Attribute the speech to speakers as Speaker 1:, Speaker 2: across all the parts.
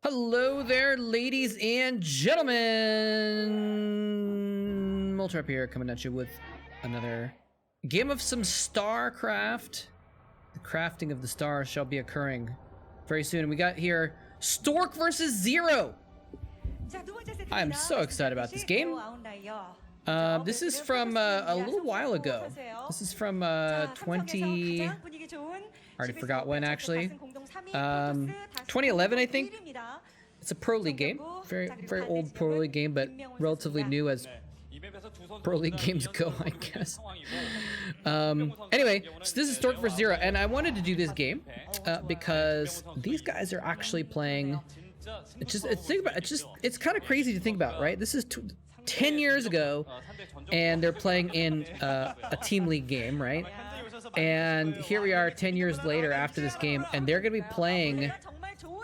Speaker 1: Hello there, ladies and gentlemen. Moltrap here, coming at you with another game of some StarCraft. The crafting of the stars shall be occurring very soon. We got here Stork versus ZerO. I am so excited about this game. This is from a little while ago. This is from I already forgot when, actually. 2011, I think. It's a Proleague game. Very old Proleague game, but relatively new as Proleague games go, I guess. Anyway, so this is Stork vs. ZerO, and I wanted to do this game because these guys are actually playing. It's kind of crazy to think about, right? This is 10 years ago, and they're playing in a team league game, right? And here we are 10 years later after this game, and they're going to be playing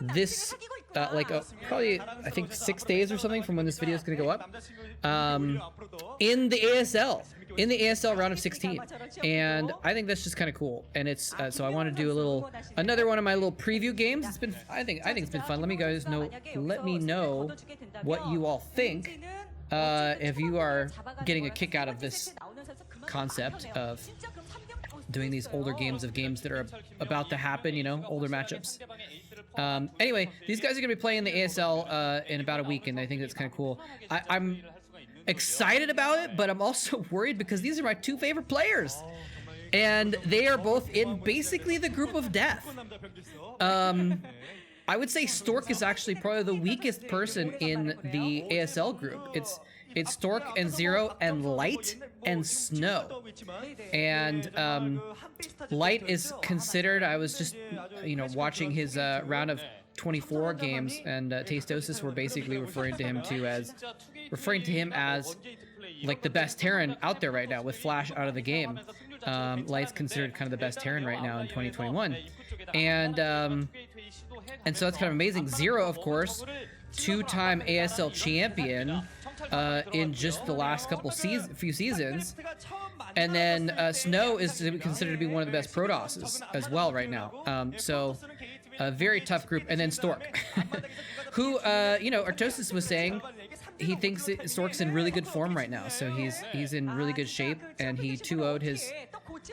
Speaker 1: this probably, I think, 6 days or something from when this video is going to go up, in the ASL round of 16. And I think that's just kind of cool. And it's so I want to do another one of my little preview games. It's been, I think it's been fun. Let me know what you all think, if you are getting a kick out of this concept of doing these older games that are about to happen, you know, older matchups. Anyway, these guys are gonna be playing the ASL in about a week, and I think that's kind of cool. I'm excited about it, but I'm also worried because these are my two favorite players, and they are both in basically the group of death. I would say Stork is actually probably the weakest person in the ASL group. It's Stork and ZerO and Light and Snow. And Light is considered, I was just, watching his round of 24 games, and Tastosis were basically referring to him as like the best Terran out there right now, with Flash out of the game. Light's considered kind of the best Terran right now in 2021. And so that's kind of amazing. ZerO, of course, two-time ASL champion in just the last few seasons. And then Snow is considered to be one of the best Protosses as well right now. So a very tough group. And then Stork, who, Artosis was saying he thinks Stork's in really good form right now. So he's in really good shape, and he 2-0'd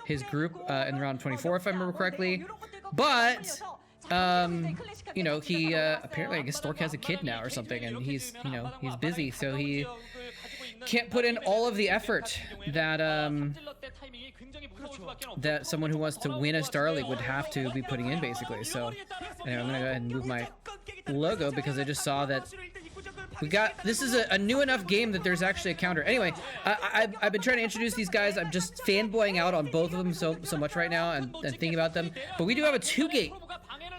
Speaker 1: his group in round 24, if I remember correctly. But he apparently, I guess Stork has a kid now or something, and he's busy, so he can't put in all of the effort that that someone who wants to win a Star League would have to be putting in, basically. So anyway, I'm gonna go ahead and move my logo because I just saw that this is a new enough game that there's actually a counter. Anyway, I've been trying to introduce these guys. I'm just fanboying out on both of them so much right now, and thinking about them. But we do have a 2-gate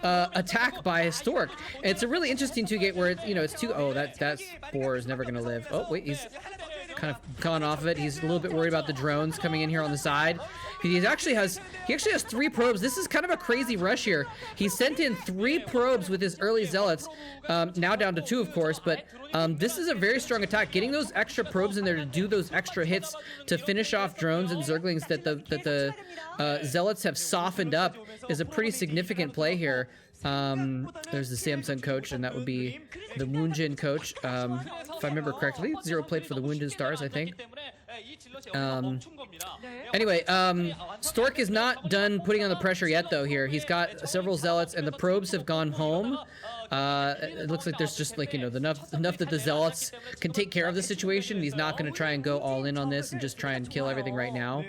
Speaker 1: attack by Stork. And it's a really interesting 2-gate where it's two. Oh, that Boar is never gonna live. Oh wait, he's kind of gone off of it. He's a little bit worried about the drones coming in here on the side. He actually has 3 probes. This is kind of a crazy rush here. He sent in 3 probes with his early zealots, now down to 2, of course, but this is a very strong attack. Getting those extra probes in there to do those extra hits to finish off drones and zerglings that the zealots have softened up is a pretty significant play here. There's the Samsung coach, and that would be the Woonjin coach. If I remember correctly, ZerO played for the Woonjin Stars, I think. Anyway, Stork is not done putting on the pressure yet, though. Here, he's got several zealots, and the probes have gone home. It looks like there's just enough that the zealots can take care of the situation. He's not going to try and go all in on this and just try and kill everything right now.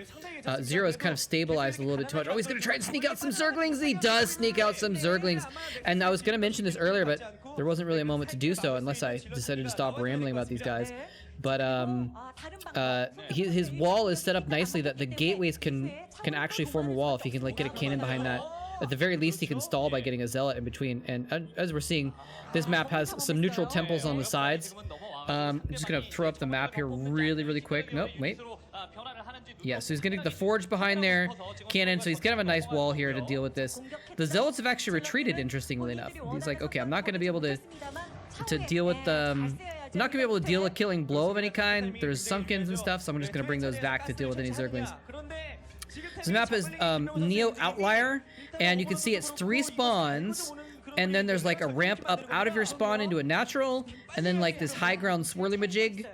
Speaker 1: ZerO is kind of stabilized a little bit too much. Oh, he's going to try and sneak out some zerglings. He does sneak out some zerglings. And I was going to mention this earlier, but there wasn't really a moment to do so unless I decided to stop rambling about these guys. But his wall is set up nicely that the gateways can actually form a wall if he can get a cannon behind that. At the very least, he can stall by getting a zealot in between. And as we're seeing, this map has some neutral temples on the sides. I'm just gonna throw up the map here really quick. Nope, wait. Yeah, so he's gonna get the forge behind there, cannon. So he's gonna have a nice wall here to deal with this. The zealots have actually retreated, interestingly enough. He's like, okay, I'm not gonna be able to deal with I'm not gonna be able to deal a killing blow of any kind. There's Sunkens and stuff, so I'm just gonna bring those back to deal with any zerglings. This map is Neo Outlier, and you can see it's 3 spawns and then there's like a ramp up out of your spawn into a natural, and then like this high ground swirly majig,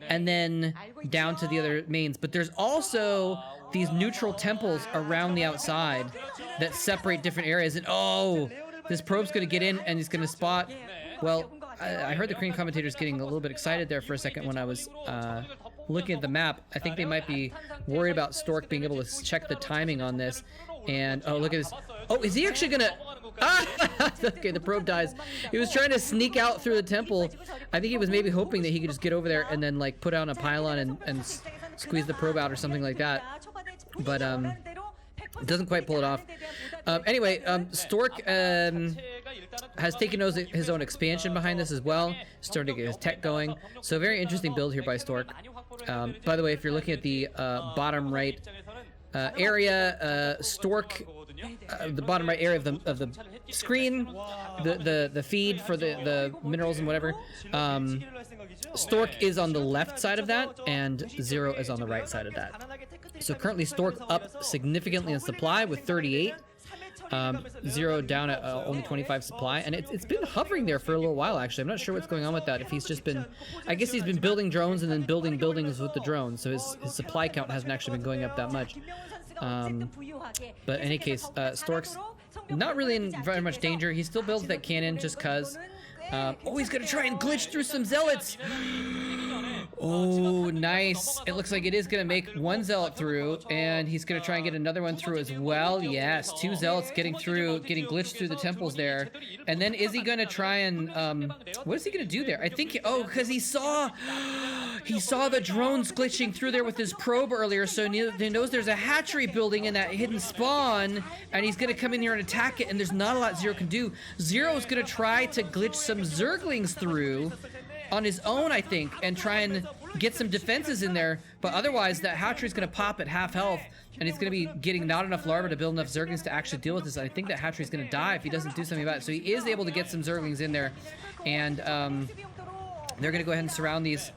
Speaker 1: and then down to the other mains. But there's also these neutral temples around the outside that separate different areas. And oh, this probe's gonna get in and he's gonna spot. Well, I heard the Korean commentators getting a little bit excited there for a second when I was looking at the map. I think they might be worried about Stork being able to check the timing on this. And oh, look at this. Oh, is he actually gonna? Ah! Okay, the probe dies. He was trying to sneak out through the temple. I think he was maybe hoping that he could just get over there and then like put on a pylon and squeeze the probe out or something like that. But doesn't quite pull it off. Anyway, Stork has taken his own expansion behind this as well, starting to get his tech going. So very interesting build here by Stork. By the way, if you're looking at the bottom right area, Stork, the bottom right area of the screen, the feed for the minerals and whatever, Stork is on the left side of that, and ZerO is on the right side of that. So currently Stork up significantly in supply with 38. ZerO down at only 25 supply, and it's been hovering there for a little while actually. I'm not sure what's going on with that. If he's just been, I guess he's been building drones and then building buildings with the drones, so his supply count hasn't actually been going up that much. But in any case, Stork's not really in very much danger. He still builds that cannon just cause. Oh, he's gonna try and glitch through some zealots. Oh, nice. It looks like it is gonna make one zealot through, and he's gonna try and get another one through as well. Yes, two zealots getting glitched through the temples there. And then is he gonna try and what is he gonna do there? I think because he saw the drones glitching through there with his probe earlier, so he knows there's a hatchery building in that hidden spawn, and he's gonna come in here and attack it, and there's not a lot ZerO can do. ZerO is gonna try to glitch some zerglings through on his own, I think, and try and get some defenses in there, but otherwise that hatchery's gonna pop at half health, and he's gonna be getting not enough larvae to build enough zerglings to actually deal with this. I think that hatchery's gonna die if he doesn't do something about it. So he is able to get some zerglings in there, and they're gonna go ahead and surround these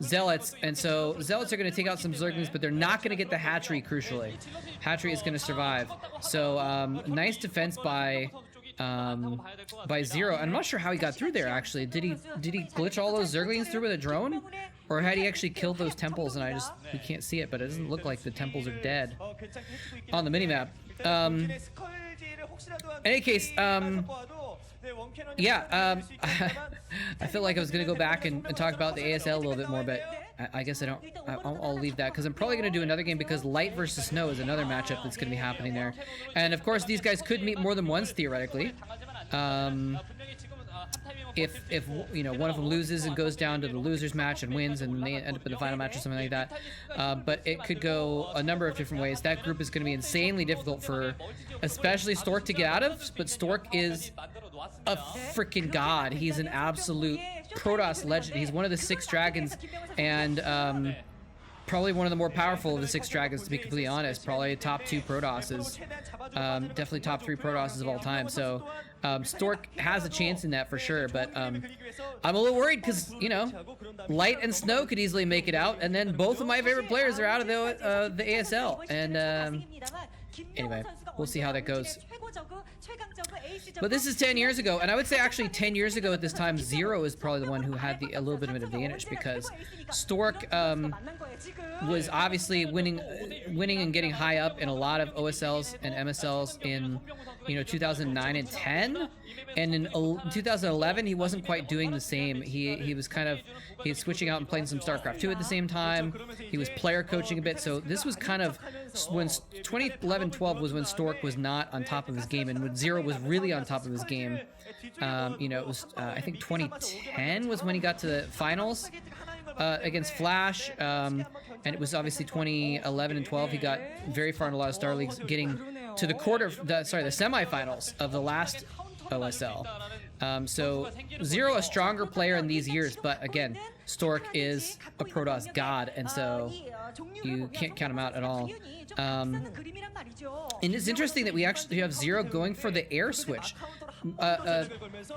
Speaker 1: zealots, and so zealots are gonna take out some zerglings, but they're not gonna get the hatchery, crucially. Hatchery is gonna survive. So nice defense by ZerO. I'm not sure how he got through there actually. Did he glitch all those zerglings through with a drone, or had he actually killed those temples and we can't see it, but it doesn't look like the temples are dead on the minimap. In any case, yeah, I feel like I was gonna go back and talk about the ASL a little bit more, but I guess I'll leave that, because I'm probably gonna do another game, because light versus snow is another matchup that's gonna be happening there, and of course these guys could meet more than once theoretically. If you know, one of them loses and goes down to the losers match and wins, and they end up in the final match or something like that, but it could go a number of different ways. That group is going to be insanely difficult for especially Stork to get out of, but Stork is a freaking god. He's an absolute Protoss legend. He's one of the 6 dragons, and probably one of the more powerful of the 6 dragons, to be completely honest. Probably top 2 Protosses, definitely top 3 Protosses of all time. So Stork has a chance in that for sure, but I'm a little worried because, you know, light and snow could easily make it out, and then both of my favorite players are out of the ASL, and anyway, we'll see how that goes. But this is 10 years ago, and I would say actually 10 years ago at this time, ZerO is probably the one who had a little bit of an advantage, because Stork was obviously winning and getting high up in a lot of OSLs and MSLs in, you know, 2009 and 10, and in 2011 he wasn't quite doing the same. He was switching out and playing some StarCraft 2 at the same time. He was player coaching a bit, so this was kind of when 2011-12 was when Stork was not on top of his game, and when ZerO was really on top of his game. You know, it was I think 2010 was when he got to the finals against Flash, and it was obviously 2011 and 12 he got very far in a lot of Star Leagues, getting to the the semifinals of the last OSL. So ZerO a stronger player in these years, but again, Stork is a Protoss god, and so you can't count him out at all. And it's interesting that we actually have ZerO going for the air switch.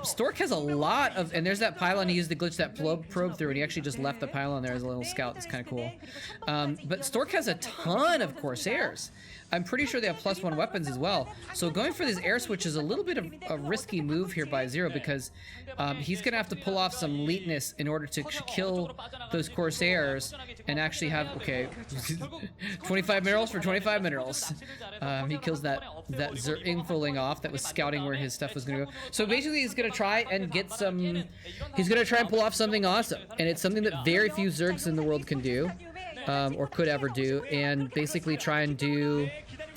Speaker 1: Stork has a lot of, and there's that pylon he used to glitch that probe through, and he actually just left the pylon there as a little scout. That's kind of cool. But Stork has a ton of Corsairs. I'm pretty sure they have +1 weapons as well. So going for this air switch is a little bit of a risky move here by ZerO, because he's going to have to pull off some eliteness in order to kill those Corsairs and actually have, okay, 25 minerals for 25 minerals. He kills that Infoling off that was scouting where his stuff was going to go. So basically he's going to try and get some, he's going to try and pull off something awesome. And it's something that very few Zergs in the world can do. Or could ever do, and basically try and do,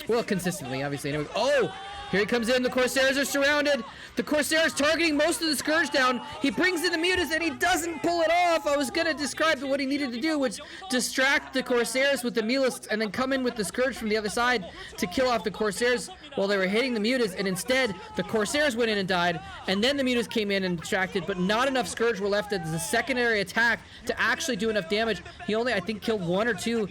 Speaker 1: well, consistently, obviously. Anyway, oh, here he comes in. The Corsairs are surrounded. The Corsairs targeting most of the Scourge down. He brings in the Mutas, and he doesn't pull it off. I was going to describe what he needed to do, which distract the Corsairs with the Mutas, and then come in with the Scourge from the other side to kill off the Corsairs while they were hitting the Mutas, and instead, the Corsairs went in and died, and then the Mutas came in and distracted, but not enough Scourge were left as a secondary attack to actually do enough damage. He only, I think, killed 1 or 2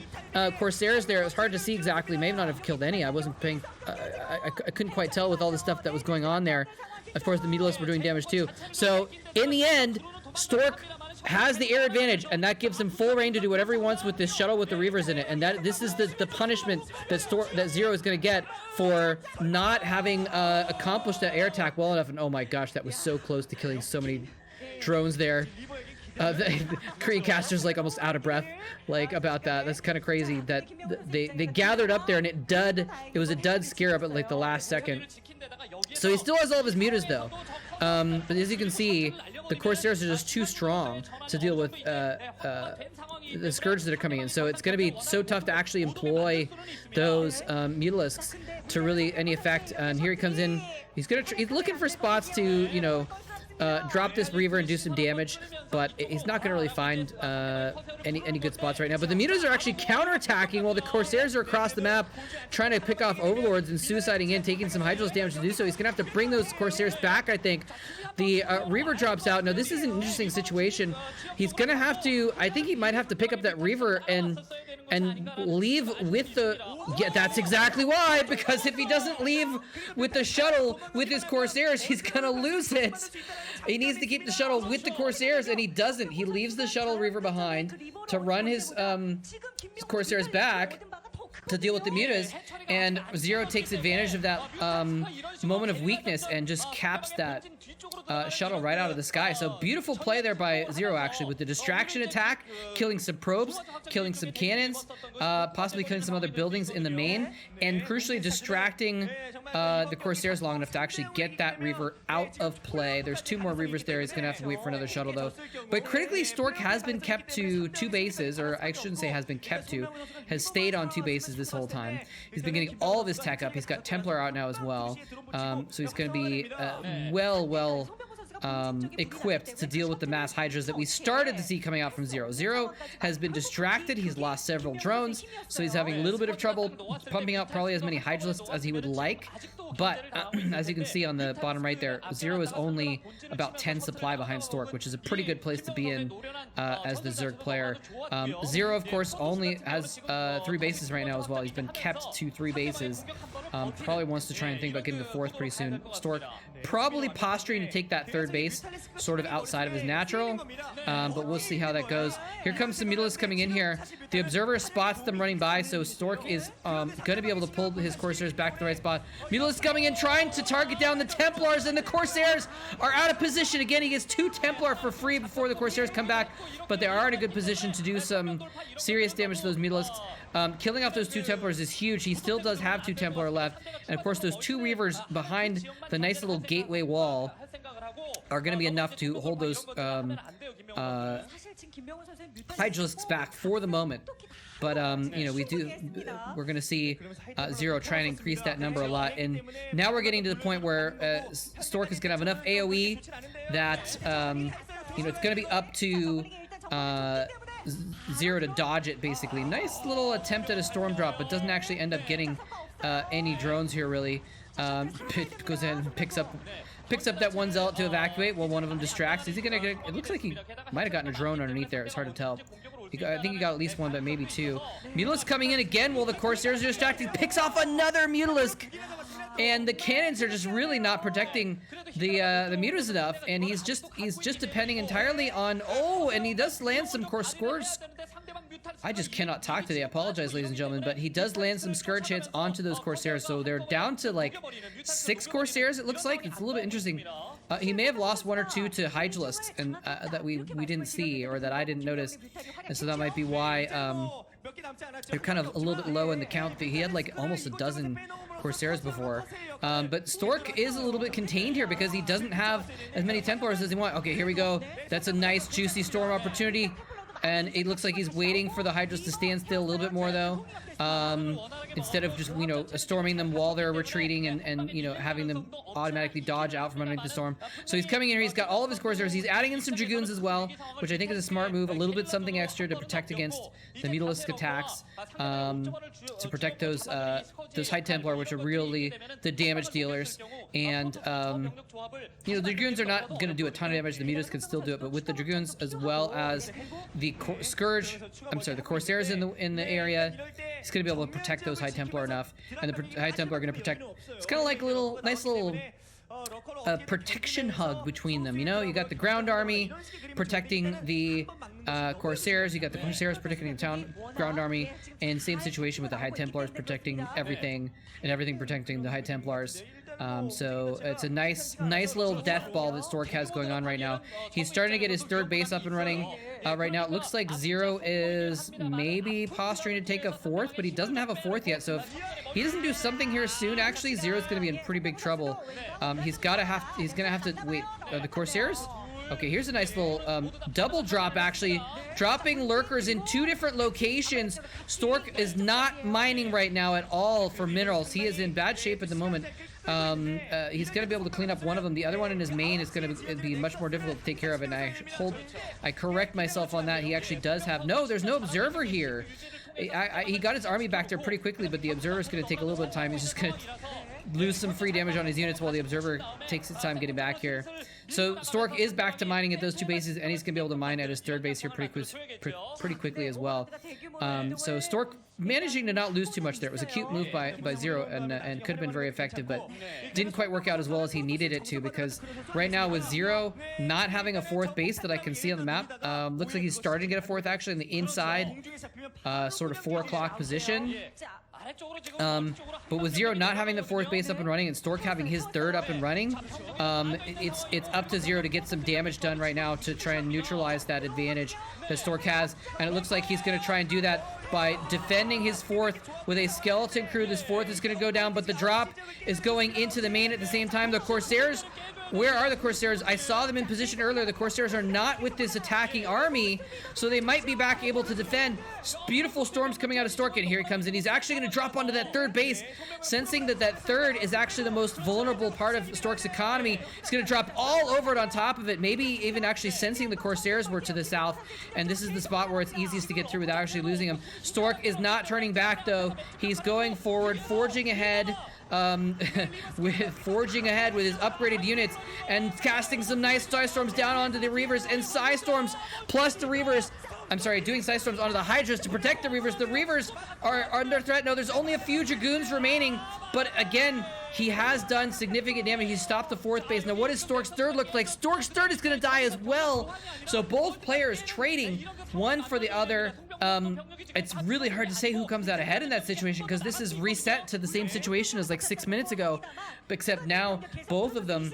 Speaker 1: Corsairs there. It was hard to see exactly. May not have killed any. I wasn't paying, I couldn't quite tell with all the stuff that was going on there. Of course, the Mutalisks were doing damage too. So, in the end, Stork has the air advantage, and that gives him full reign to do whatever he wants with this shuttle with the Reavers in it. And this is the punishment that ZerO is going to get for not having accomplished that air attack well enough. And oh my gosh, that was so close to killing so many drones there. The Korean caster's like almost out of breath, like, about that. That's kind of crazy that they gathered up there and it was a dud scare up at like the last second. So he still has all of his mutas though. But as you can see, the Corsairs are just too strong to deal with the Scourge that are coming in. So it's going to be so tough to actually employ those Mutalisks to really any effect. And here he comes in. He's looking for spots to, you know, drop this Reaver and do some damage, but he's not going to really find any good spots right now. But the Mutas are actually counterattacking while the Corsairs are across the map trying to pick off Overlords and suiciding in, taking some Hydrals damage to do so. He's going to have to bring those Corsairs back, I think. The Reaver drops out. Now, this is an interesting situation. He's going to have to, I think he might have to pick up that Reaver and leave with the, yeah, that's exactly why, because if he doesn't leave with the shuttle with his Corsairs, he's gonna lose it. He needs to keep the shuttle with the Corsairs, and he doesn't. He leaves the shuttle Reaver behind to run his Corsairs back to deal with the Mutas, and ZerO takes advantage of that moment of weakness and just caps that shuttle right out of the sky. So beautiful play there by ZerO, actually, with the distraction attack, killing some probes, killing some cannons, possibly killing some other buildings in the main, and crucially distracting the Corsairs long enough to actually get that Reaver out of play. There's 2 more Reavers there. He's gonna have to wait for another shuttle though. But critically, Stork has been kept to 2 bases, or I shouldn't say has been kept to, has stayed on 2 bases this whole time. He's been getting all of his tech up. He's got Templar out now as well. So he's going to be well equipped to deal with the mass Hydras that we started to see coming out from ZerO. ZerO has been distracted. He's lost several drones, so he's having a little bit of trouble pumping out probably as many Hydralisks as he would like. But as you can see on the bottom right there, ZerO is only about 10 supply behind Stork, which is a pretty good place to be in as the Zerg player. ZerO, of course, only has 3 bases right now as well. He's been kept to 3 bases. Probably wants to try and think about getting the 4th pretty soon. Stork probably posturing to take that 3rd base, sort of outside of his natural, but we'll see how that goes. Here comes some Mutalisks coming in here. The Observer spots them running by, so Stork is going to be able to pull his Corsairs back to the right spot. Mutalisks coming in, trying to target down the Templars, and the Corsairs are out of position. Again, he gets 2 Templar for free before the Corsairs come back, but they are in a good position to do some serious damage to those Mutalisks. Killing off those 2 Templars is huge. He still does have 2 Templar left, and of course those 2 Reavers behind the nice little gateway wall are going to be enough to hold those Hydralisks back for the moment. But you know, we're going to see ZerO try and increase that number a lot, and now we're getting to the point where Stork is going to have enough AoE that you know, it's going to be up to ZerO to dodge it, basically. Nice little attempt at a storm drop, but doesn't actually end up getting any drones here, really. Goes ahead and picks up that 1 Zealot to evacuate while one of them distracts. Is he gonna get, it looks like he might have gotten a drone underneath there. It's hard to tell. I think he got at least one, but maybe two. Mutalisk coming in again while the Corsairs are distracted. Picks off another Mutalisk. And the cannons are just really not protecting the mutas enough, and he's just depending entirely on and he does land some scores. I just cannot talk today. I apologize, ladies and gentlemen, but he does land some Scourge hits onto those Corsairs, so they're down to like 6 Corsairs. It looks like it's a little bit interesting. He may have lost 1 or 2 to Hydralisks, and that we didn't see or that I didn't notice, and so that might be why they're kind of a little bit low in the count. He had like almost a dozen Corsairs before, but Stork is a little bit contained here because he doesn't have as many Templars as he wants. Okay, here we go. That's a nice juicy storm opportunity, and it looks like he's waiting for the Hydras to stand still a little bit more though, instead of just, you know, storming them while they're retreating and you know, having them automatically dodge out from underneath the storm. So he's coming in here, he's got all of his Corsairs, he's adding in some Dragoons as well, which I think is a smart move, a little bit something extra to protect against the Mutalisk attacks, to protect those High Templar, which are really the damage dealers. And you know, the Dragoons are not going to do a ton of damage, the Mutalisk can still do it, but with the Dragoons as well as the the Corsairs in the area, he's going to be able to protect those High Templar enough, and the High Templar are going to protect. It's kind of like a nice little protection hug between them. You know, you got the ground army protecting the Corsairs, you got the Corsairs protecting the ground army, and same situation with the High Templars protecting everything, and everything protecting the High Templars. So it's a nice little death ball that Stork has going on right now. He's starting to get his 3rd base up and running. Right now it looks like ZerO is maybe posturing to take a 4th, but he doesn't have a 4th yet. So if he doesn't do something here soon, actually ZerO's going to be in pretty big trouble. He's gonna have to wait. The Corsairs? Okay, here's a nice little double drop, actually. Dropping lurkers in 2 different locations. Stork is not mining right now at all for minerals. He is in bad shape at the moment. He's going to be able to clean up one of them. The other one in his main is going to be much more difficult to take care of, and I correct myself on that. He actually does have... No, there's no observer here. He got his army back there pretty quickly, but the observer is going to take a little bit of time. He's just going to lose some free damage on his units while the observer takes his time getting back here. So Stork is back to mining at those 2 bases, and he's going to be able to mine at his 3rd base here pretty quickly as well. So Stork managing to not lose too much there. It was a cute move by ZerO, and could have been very effective, but didn't quite work out as well as he needed it to, because right now with ZerO not having a 4th base that I can see on the map, looks like he's starting to get a 4th actually in the inside sort of 4 o'clock position. But with ZerO not having the 4th base up and running and Stork having his 3rd up and running, it's up to ZerO to get some damage done right now to try and neutralize that advantage that Stork has. And it looks like he's going to try and do that by defending his 4th with a skeleton crew. This 4th is going to go down, but the drop is going into the main at the same time. The Corsairs... Where are the Corsairs? I saw them in position earlier. The Corsairs are not with this attacking army, so they might be back able to defend. Beautiful storms coming out of Stork, and here he comes, and he's actually going to drop onto that 3rd base, sensing that 3rd is actually the most vulnerable part of Stork's economy. He's going to drop all over it on top of it, maybe even actually sensing the Corsairs were to the south, and this is the spot where it's easiest to get through without actually losing them. Stork is not turning back, though. He's going forward, forging ahead. Forging ahead with his upgraded units and casting some nice Psystorms down onto the Reavers, and Psystorms plus the Reavers. I'm sorry, doing Psystorms onto the Hydras to protect the Reavers. The Reavers are under threat. No, there's only a few Dragoons remaining, but again, he has done significant damage. He stopped the 4th base. Now, what does Stork's 3rd look like? Stork's 3rd is going to die as well. So both players trading one for the other. It's really hard to say who comes out ahead in that situation, because this is reset to the same situation as like 6 minutes ago, except now both of them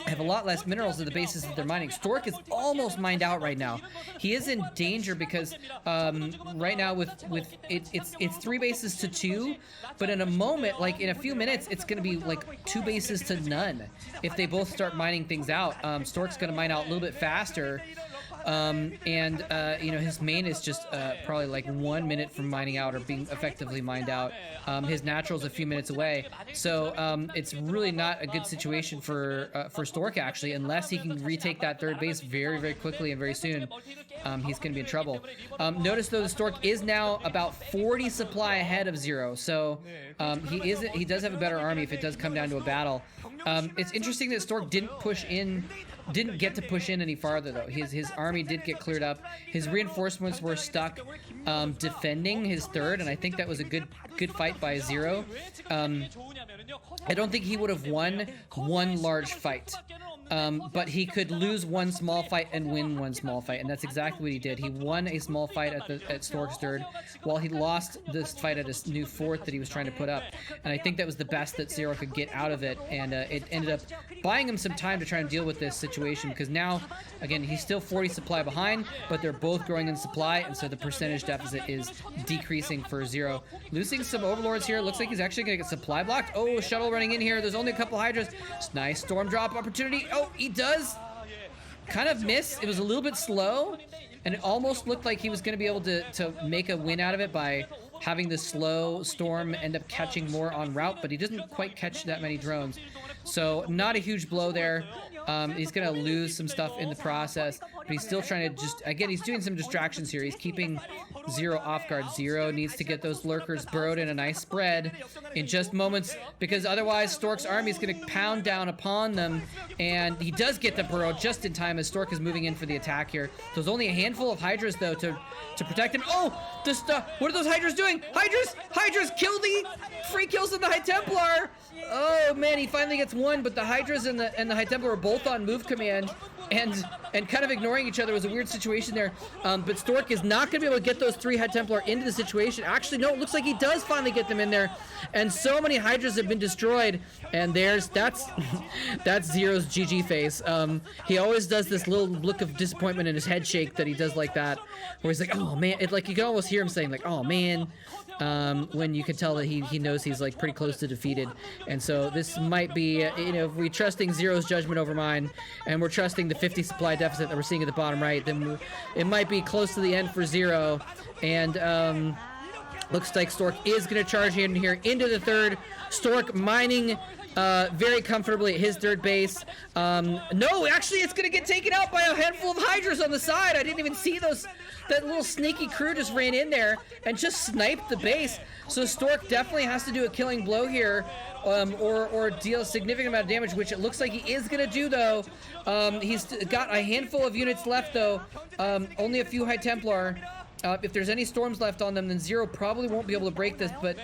Speaker 1: have a lot less minerals at the bases that they're mining. Stork is almost mined out right now. He is in danger because right now it's 3 bases to 2, but in a moment, like in a few minutes, it's going to be like 2 bases to none if they both start mining things out. Stork's going to mine out a little bit faster. You know, his main is just probably like 1 minute from mining out or being effectively mined out. His natural's a few minutes away, so it's really not a good situation for Stork actually, unless he can retake that 3rd base very, very quickly and very soon. He's going to be in trouble. Notice though, the Stork is now about 40 supply ahead of ZerO, so he does have a better army if it does come down to a battle. It's interesting that Stork didn't push in didn't get to push in any farther though. His army did get cleared up. His reinforcements were stuck defending his third, and I think that was a good fight by ZerO. I don't think he would have won one large fight. But he could lose one small fight and win one small fight, and that's exactly what he did. He won a small fight at Stork's third, while he lost this fight at his new fourth that he was trying to put up. And I think that was the best that ZerO could get out of it, and it ended up buying him some time to try and deal with this situation, because now, again, he's still 40 supply behind, but they're both growing in supply, and so the percentage deficit is decreasing for ZerO. Losing some overlords here. Looks like he's actually going to get supply blocked. Oh, shuttle running in here. There's only a couple hydras. Nice storm drop opportunity. Oh, he does kind of miss. It was a little bit slow, and it almost looked like he was going to be able to make a win out of it by having the slow storm end up catching more en route, but he doesn't quite catch that many drones. So not a huge blow there. He's going to lose some stuff in the process, but he's still trying to just, again, he's doing some distractions here. He's keeping ZerO off guard. ZerO needs to get those lurkers burrowed in a nice spread in just moments, because otherwise Stork's army is going to pound down upon them, and he does get the burrow just in time as Stork is moving in for the attack here. So there's only a handful of hydras though to protect him. Oh, what are those hydras doing? Hydras kill the free kills on the High Templar. Oh man, he finally gets one, but the hydras and the High Templar are both on move command, and kind of ignoring each other. It was a weird situation there. But Stork is not going to be able to get those 3 High Templar into the situation. Actually, no, it looks like he does finally get them in there, and so many hydras have been destroyed, and that's ZerO's GG face. He always does this little look of disappointment in his head shake that he does like that, where he's like, oh man, it's like you can almost hear him saying like, oh man, when you can tell that he knows he's like pretty close to defeated. And so this might be, if we're trusting ZerO's judgment over mine, and we're trusting the 50 supply deficit that we're seeing at the bottom right, then it might be close to the end for ZerO. And looks like Stork is going to charge in here into the third. Stork mining very comfortably at his third base. No, actually, it's going to get taken out by a handful of hydras on the side. I didn't even see those. That little sneaky crew just ran in there and just sniped the base. So Stork definitely has to do a killing blow here, or deal a significant amount of damage, which it looks like he is going to do, though. He's got a handful of units left, though. Only a few High Templar. If there's any storms left on them, then ZerO probably won't be able to break this, but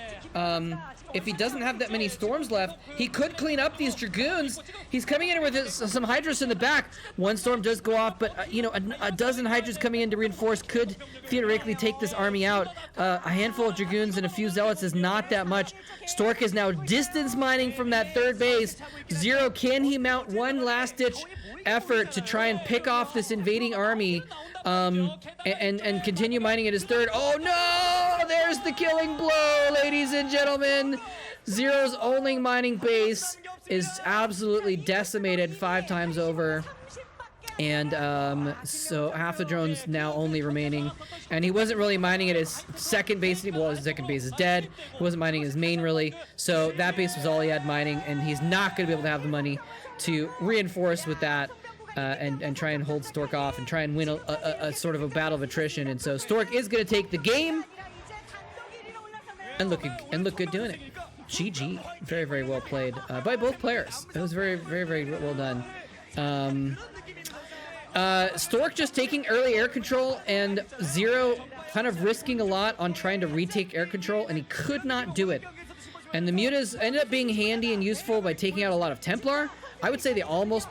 Speaker 1: if he doesn't have that many storms left, he could clean up these Dragoons. He's coming in with some Hydras in the back. One storm does go off, but a dozen Hydras coming in to reinforce could theoretically take this army out. A handful of Dragoons and a few Zealots is not that much. Stork is now distance mining from that third base. ZerO, can he mount one last-ditch effort to try and pick off this invading army and continue mining at his third? Oh no! There's the killing blow, ladies and gentlemen. ZerO's only mining base is absolutely decimated 5 times over. And so half the drones now only remaining, and he wasn't really mining at his second base. Well, his second base is dead. He wasn't mining his main really, so that base was all he had mining, and he's not going to be able to have the money to reinforce with that and try and hold Stork off and try and win a sort of a battle of attrition. And so Stork is going to take the game and look good doing it. GG. Very, very well played by both players. It was very, very, very well done. Stork just taking early air control, and ZerO kind of risking a lot on trying to retake air control, and he could not do it. And the mutas ended up being handy and useful by taking out a lot of Templar. I would say they almost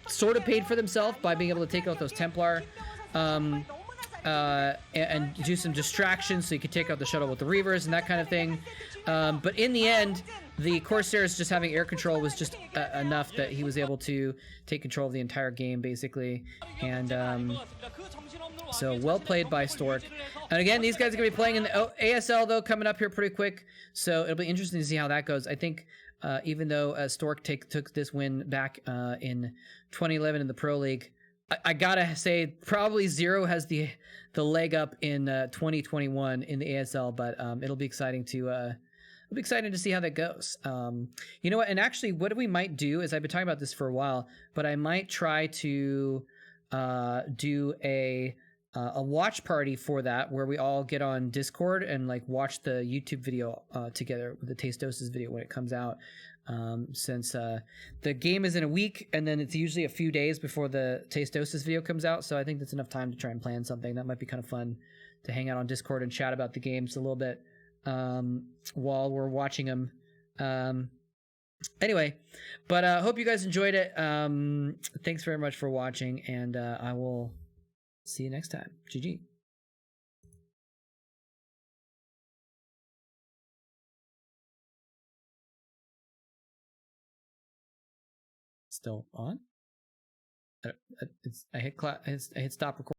Speaker 1: sort of paid for themselves by being able to take out those Templar and do some distractions so you could take out the shuttle with the Reavers and that kind of thing. But in the end, the Corsairs just having air control was just enough that he was able to take control of the entire game, basically. And so well played by Stork. And again, these guys are going to be playing in the ASL, though, coming up here pretty quick. So it'll be interesting to see how that goes. I think even though Stork took this win back in 2011 in the Pro League, I gotta say probably ZerO has the leg up in 2021 in the ASL, but it'll be exciting to see how that goes. You know what? And actually, what we might do is I've been talking about this for a while, but I might try to do a watch party for that, where we all get on Discord and like watch the YouTube video together, with the Taste Doses video when it comes out. since the game is in a week, and then it's usually a few days before the Tastosis video comes out. So I think that's enough time to try and plan something. That might be kind of fun to hang out on Discord and chat about the games a little bit while we're watching them. Anyway, but hope you guys enjoyed it. Thanks very much for watching, and I will see you next time. GG. Still on? I hit stop recording.